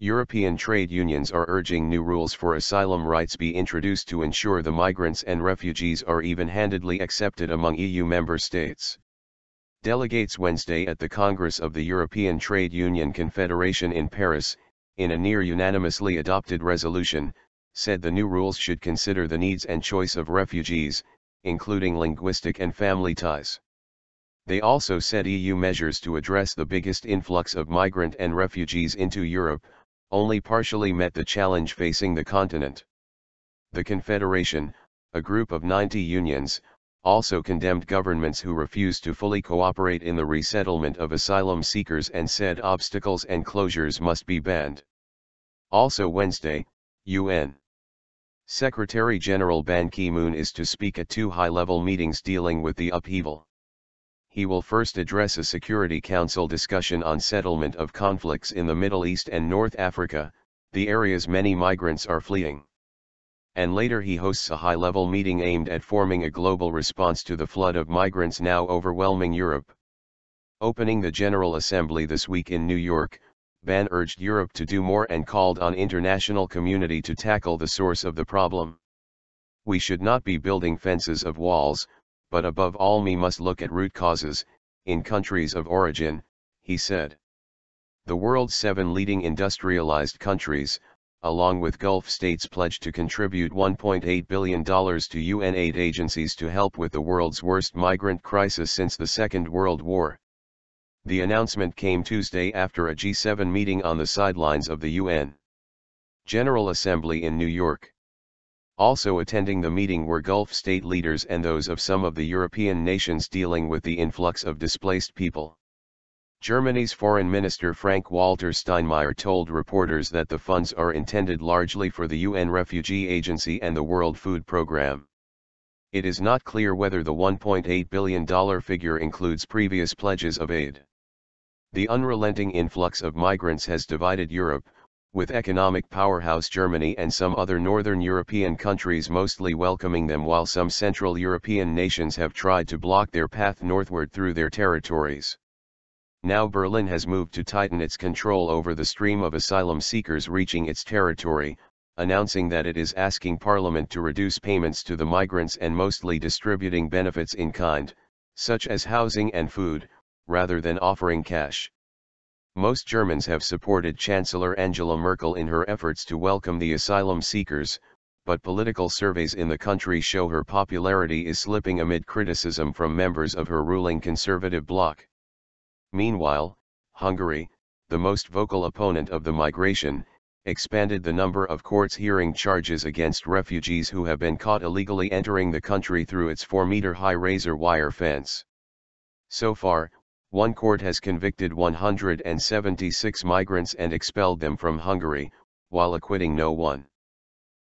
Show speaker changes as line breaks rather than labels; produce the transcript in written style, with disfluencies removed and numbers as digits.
European trade unions are urging new rules for asylum rights be introduced to ensure the migrants and refugees are even-handedly accepted among EU member states. Delegates Wednesday at the Congress of the European Trade Union Confederation in Paris, in a near unanimously adopted resolution, said the new rules should consider the needs and choice of refugees, including linguistic and family ties. They also said EU measures to address the biggest influx of migrant and refugees into Europe only partially met the challenge facing the continent. The Confederation, a group of 90 unions, also condemned governments who refuse to fully cooperate in the resettlement of asylum seekers and said obstacles and closures must be banned. Also Wednesday, UN Secretary-General Ban Ki-moon is to speak at two high-level meetings dealing with the upheaval. He will first address a Security Council discussion on settlement of conflicts in the Middle East and North Africa, the areas many migrants are fleeing. And later he hosts a high-level meeting aimed at forming a global response to the flood of migrants now overwhelming Europe. Opening the General Assembly this week in New York, Ban urged Europe to do more and called on international community to tackle the source of the problem. We should not be building fences of walls, but above all we must look at root causes, in countries of origin, he said. The world's 7 leading industrialized countries, along with Gulf states pledged to contribute $1.8 billion to UN aid agencies to help with the world's worst migrant crisis since the Second World War. The announcement came Tuesday after a G7 meeting on the sidelines of the UN General Assembly in New York. Also attending the meeting were Gulf state leaders and those of some of the European nations dealing with the influx of displaced people. Germany's Foreign Minister Frank-Walter Steinmeier told reporters that the funds are intended largely for the UN Refugee Agency and the World Food Programme. It is not clear whether the $1.8 billion figure includes previous pledges of aid. The unrelenting influx of migrants has divided Europe, with economic powerhouse Germany and some other northern European countries mostly welcoming them while some Central European nations have tried to block their path northward through their territories. Now Berlin has moved to tighten its control over the stream of asylum seekers reaching its territory, announcing that it is asking Parliament to reduce payments to the migrants and mostly distributing benefits in kind, such as housing and food, rather than offering cash. Most Germans have supported Chancellor Angela Merkel in her efforts to welcome the asylum seekers, but political surveys in the country show her popularity is slipping amid criticism from members of her ruling conservative bloc. Meanwhile, Hungary, the most vocal opponent of the migration, expanded the number of courts hearing charges against refugees who have been caught illegally entering the country through its 4-meter-high razor wire fence. So far, one court has convicted 176 migrants and expelled them from Hungary, while acquitting no one.